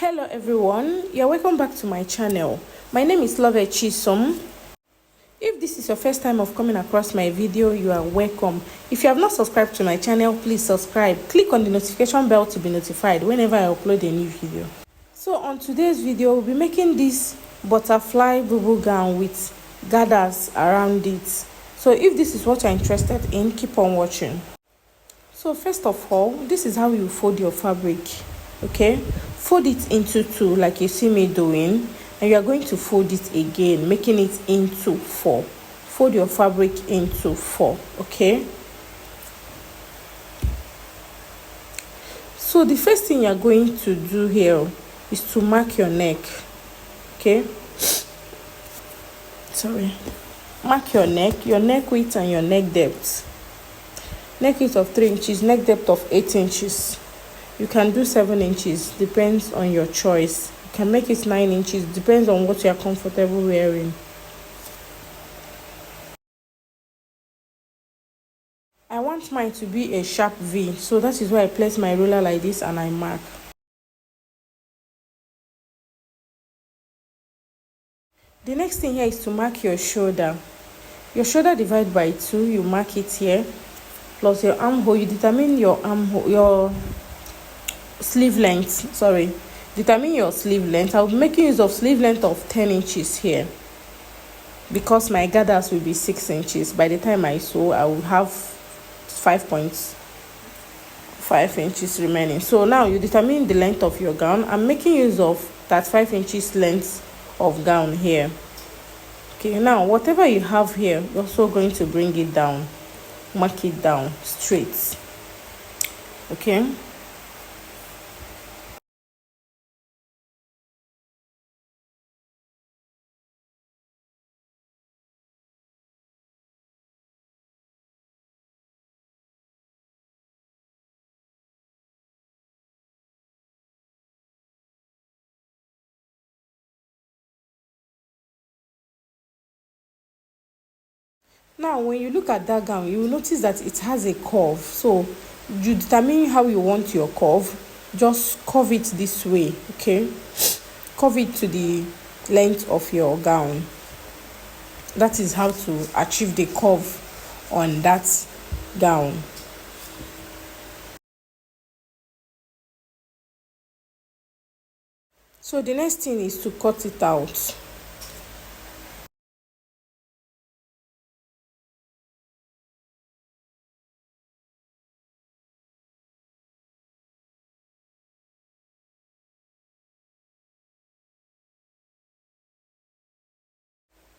Hello everyone, you're welcome back to my channel. My name is Love Chisom. If this is your first time of coming across my video, you are welcome. If you have not subscribed to my channel, please subscribe. Click on the notification bell to be notified whenever I upload a new video. So on today's video, we'll be making this butterfly bubu gown with gathers around it. So if this is what you're interested in, keep on watching. So first of all, this is how you fold your fabric. Okay, fold it into two like you see me doing, and you are going to fold it again, making it into four. Fold your fabric into four. Okay, so the first thing you're going to do here is to mark your neck. Okay, mark your neck width and your neck depth. Neck width of 3 inches, neck depth of 8 inches. You can do 7 inches, depends on your choice. You can make it 9 inches, depends on what you are comfortable wearing. I want mine to be a sharp V, so that is why I place my ruler like this and I mark. The next thing here is to mark your shoulder. Your shoulder divided by 2, you mark it here, plus your armhole. You determine your armhole, your sleeve length. Determine your sleeve length. I'll be making use of sleeve length of 10 inches here because my gathers will be 6 inches. By the time I sew, I will have 5.5 inches remaining. So now you determine the length of your gown. I'm making use of that 5 inches length of gown here. Okay, now whatever you have here, you're also going to bring it down, mark it down straight. Okay, now when you look at that gown, you will notice that it has a curve. So you determine how you want your curve. Just curve it this way. Okay, curve it to the length of your gown. That is how to achieve the curve on that gown. So the next thing is to cut it out.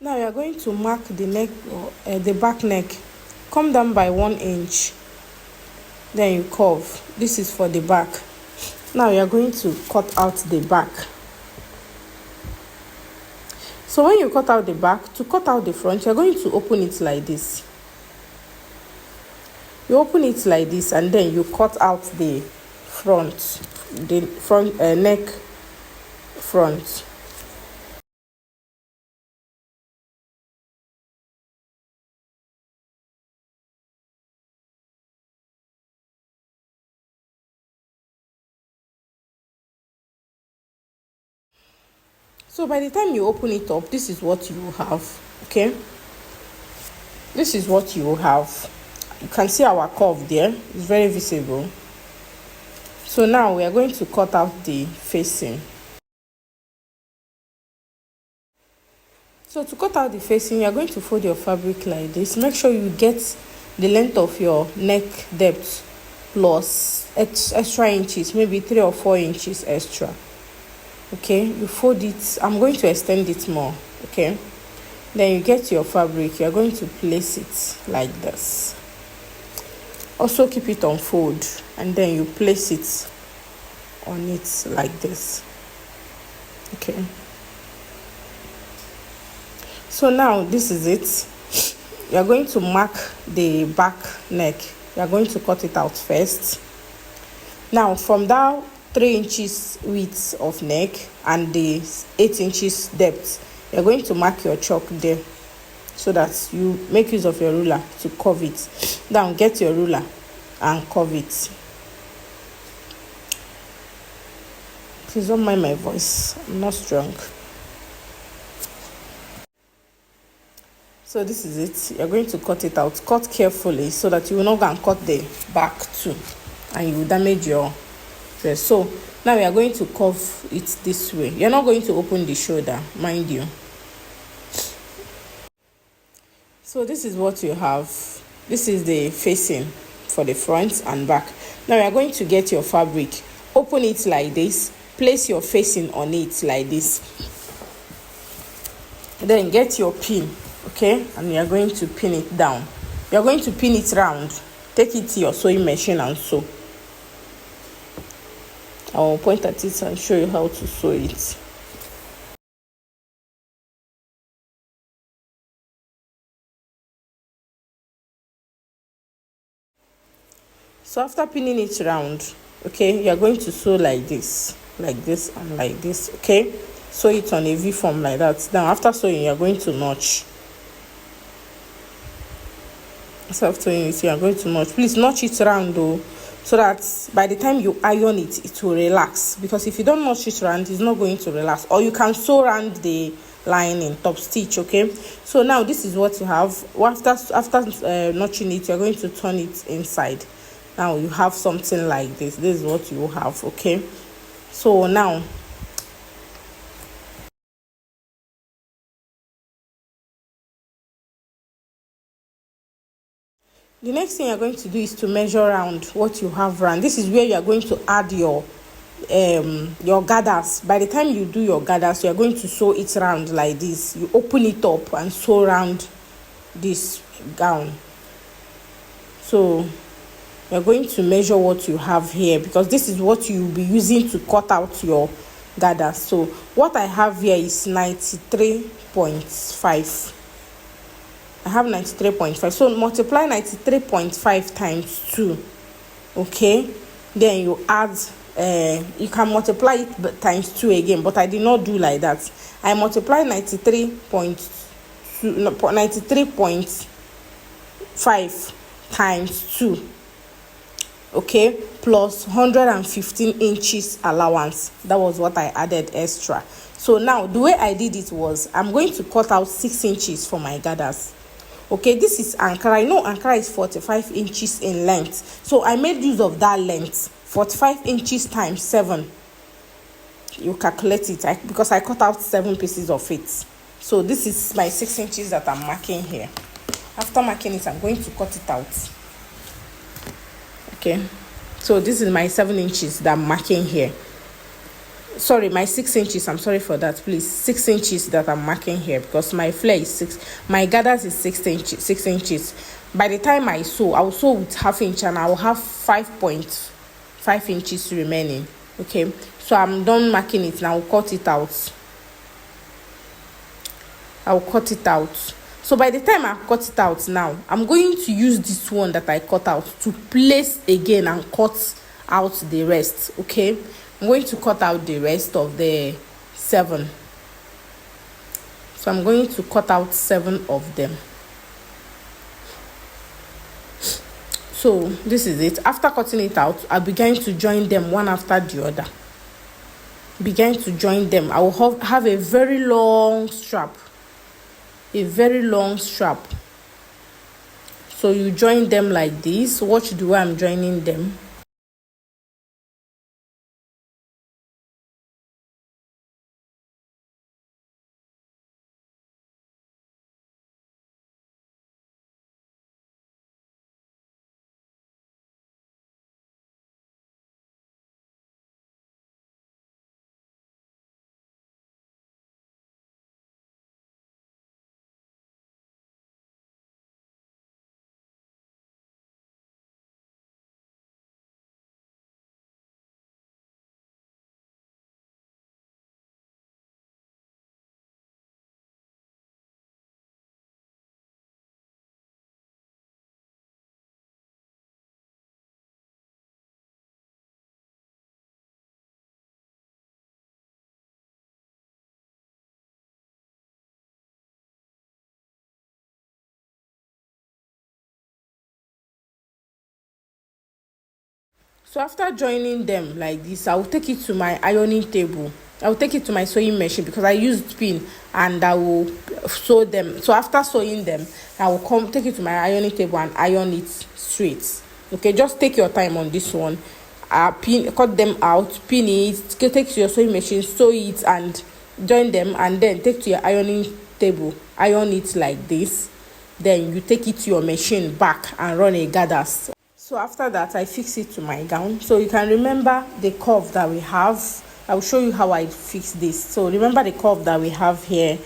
Now you are going to mark the neck, the back neck. Come down by 1 inch. Then you curve. This is for the back. Now you are going to cut out the back. So when you cut out the back, to cut out the front, you are going to open it like this. You open it like this, and then you cut out the front, neck front. So by the time you open it up, this is what you have. Okay, this is what you have. You can see our curve there. It's very visible. So now we are going to cut out the facing. So to cut out the facing, you are going to fold your fabric like this. Make sure you get the length of your neck depth plus extra inches, maybe 3 or 4 inches extra. Okay, you fold it. I'm going to extend it more. Okay, then you get your fabric. You are going to place it like this. Also keep it on fold, and then you place it on it like this. Okay, so now this is it. You are going to mark the back neck. You are going to cut it out first. Now from that 3 inches width of neck and the 8 inches depth, you're going to mark your chalk there so that you make use of your ruler to curve it. Now get your ruler and curve it. Please don't mind my voice. I'm not strong. So this is it. You're going to cut it out. Cut carefully so that you will not go and cut the back too, and you will damage your dress. So now we are going to curve it this way. You're not going to open the shoulder, mind you. So this is what you have. This is the facing for the front and back. Now you are going to get your fabric, open it like this, place your facing on it like this, then get your pin, okay, and you are going to pin it down. You are going to pin it round. Take it to your sewing machine and sew. I will point at it and show you how to sew it. So after pinning it round, okay, you are going to sew like this, and like this, okay. Sew it on a V form like that. Now after sewing, you are going to notch. So after sewing it, you are going to notch. Please notch it round though, so that by the time you iron it, it will relax. Because if you don't notch it round, it's not going to relax. Or you can sew around the lining, top stitch, okay. So now this is what you have. After notching it, you're going to turn it inside. Now you have something like this. This is what you have, okay. So now the next thing you're going to do is to measure around what you have round. This is where you are going to add your gathers. By the time you do your gathers, you are going to sew it round like this. You open it up and sew around this gown. So you're going to measure what you have here, because this is what you'll be using to cut out your gathers. So what I have here is 93.5. I have 93.5. So multiply 93.5 times 2. Okay, then you add you can multiply it times 2 again, but I did not do like that. I multiply 93.5 times 2, okay, plus 115 inches allowance. That was what I added extra. So now the way I did it was, I'm going to cut out 6 inches for my gathers. Okay, this is Ankara. I know Ankara is 45 inches in length, so I made use of that length. 45 inches times 7, you calculate it, because I cut out 7 pieces of it. So this is my 6 inches that I'm marking here. After marking it, I'm going to cut it out. Okay, so this is my 7 inches that I'm marking here. Sorry, my 6 inches. I'm sorry for that, please. 6 inches that I'm marking here, because my flare is 6. My gathers is 6 inches. By the time I sew, I will sew with ½ inch, and I will have 5.5 inches remaining. Okay, so I'm done marking it now. I'll cut it out. So by the time I cut it out now, I'm going to use this one that I cut out to place again and cut out the rest. Okay, I'm going to cut out the rest of the 7. So I'm going to cut out 7 of them. So this is it. After cutting it out, I began to join them one after the other. I will have a very long strap. So you join them like this. Watch the way I'm joining them. So after joining them like this, I will take it to my ironing table. I will take it to my sewing machine because I used pin, and I will sew them. So after sewing them, I will come take it to my ironing table and iron it straight. Okay, just take your time on this one. Cut them out, pin it, take it to your sewing machine, sew it and join them, and then take to your ironing table, iron it like this. Then you take it to your machine back and run a gathers. So after that, I fix it to my gown. So you can remember the curve that we have. I will show you how I fix this. So remember the curve that we have here.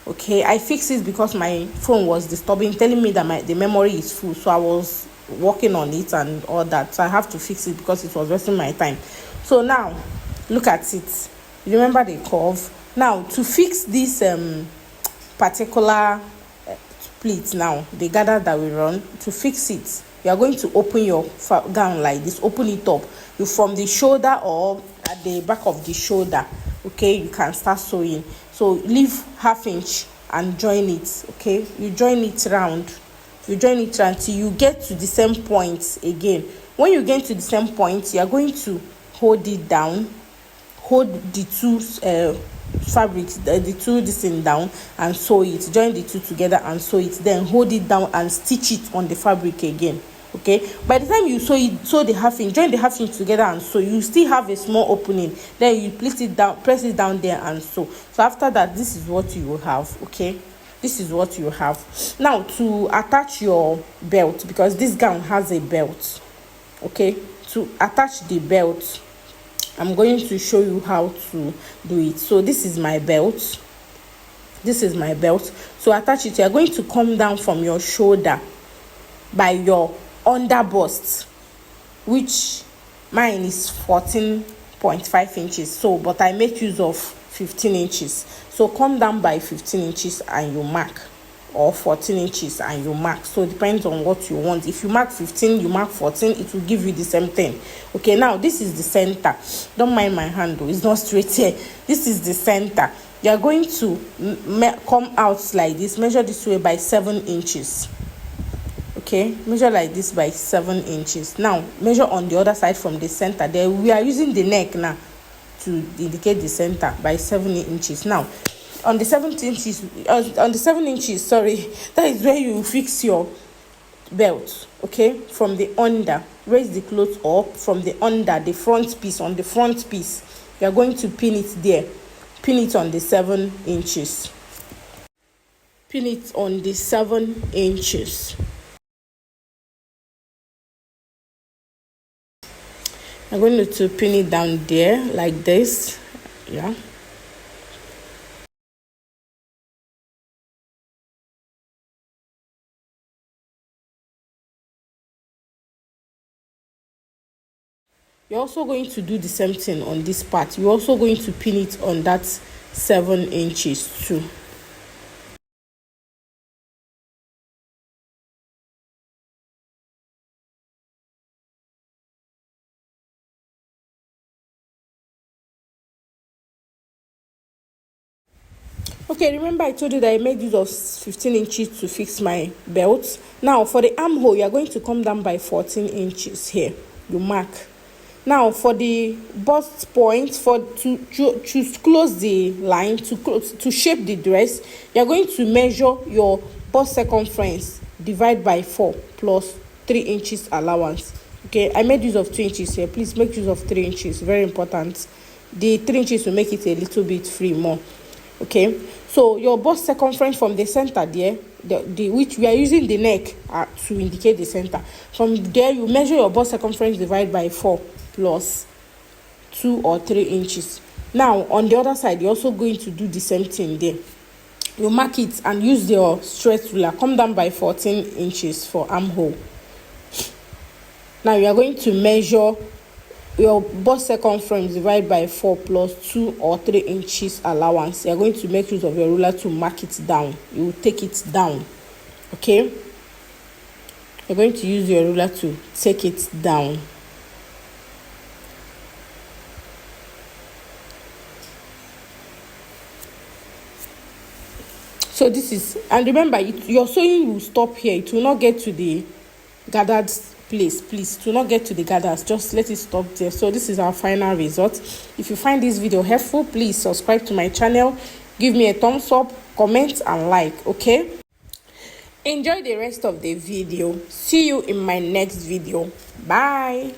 Okay, I fixed it because my phone was disturbing, telling me that the memory is full. So I was working on it and all that. So I have to fix it because it was wasting my time. So now, look at it. Remember the curve. Now, to fix this particular pleat, now the gather that we run, to fix it, you are going to open your gown like this. Open it up. You from the shoulder or at the back of the shoulder. Okay, you can start sewing. So leave ½ inch and join it. Okay, you join it round. You join it round till you get to the same point again. When you get to the same point, you are going to hold it down. Hold the two fabrics, the two this thing down, and sew it. Join the two together and sew it. Then hold it down and stitch it on the fabric again. Okay, by the time you sew the ½ inch, join the ½ inch together and sew. You still have a small opening. Then you place it down, press it down there and sew. So after that, this is what you will have. Okay, this is what you have. Now to attach your belt, because this gown has a belt. Okay, to attach the belt, I'm going to show you how to do it. So this is my belt. This is my belt. So attach it. You are going to come down from your shoulder by your under bust, which mine is 14.5 inches. So but I make use of 15 inches. So come down by 15 inches and you mark, or 14 inches and you mark. So it depends on what you want. If you mark 15, you mark 14, it will give you the same thing. Okay, now this is the center. Don't mind my hand though, it's not straight here. This is the center. You are going to come out like this. Measure this way by 7 inches. Okay, measure like this by 7 inches. Now measure on the other side from the center. There we are using the neck now to indicate the center by 7 inches. Now on the 7 inches, sorry, that is where you fix your belt. Okay, from the under, raise the cloth up from the under, the front piece. On the front piece, you are going to pin it there. Pin it on the 7 inches. Pin it on the 7 inches. I'm going to pin it down there like this. Yeah. You're also going to do the same thing on this part. You're also going to pin it on that 7 inches too. Okay, remember I told you that I made use of 15 inches to fix my belt. Now for the armhole, you are going to come down by 14 inches here. You mark. Now for the bust point, to close the line, to shape the dress, you are going to measure your bust circumference, divide by 4 plus 3 inches allowance. Okay, I made use of 2 inches here. Please make use of 3 inches. Very important. The 3 inches will make it a little bit free more. Okay, so your bust circumference from the center there, which we are using the neck to indicate the center. From there, you measure your bust circumference, divide by 4 plus 2 or 3 inches. Now on the other side, you're also going to do the same thing there. You mark it and use your straight ruler. Come down by 14 inches for armhole. Now you are going to measure your bust circumference, divide by 4 plus 2 or 3 inches allowance. You are going to make use of your ruler to mark it down. You will take it down. Okay, you're going to use your ruler to take it down. So this is, and remember, your sewing will stop here. It will not get to the gathered please do not get to the gathers, just let it stop there. So this is our final result. If you find this video helpful, please subscribe to my channel, give me a thumbs up, comment and like. Okay, enjoy the rest of the video. See you in my next video. Bye.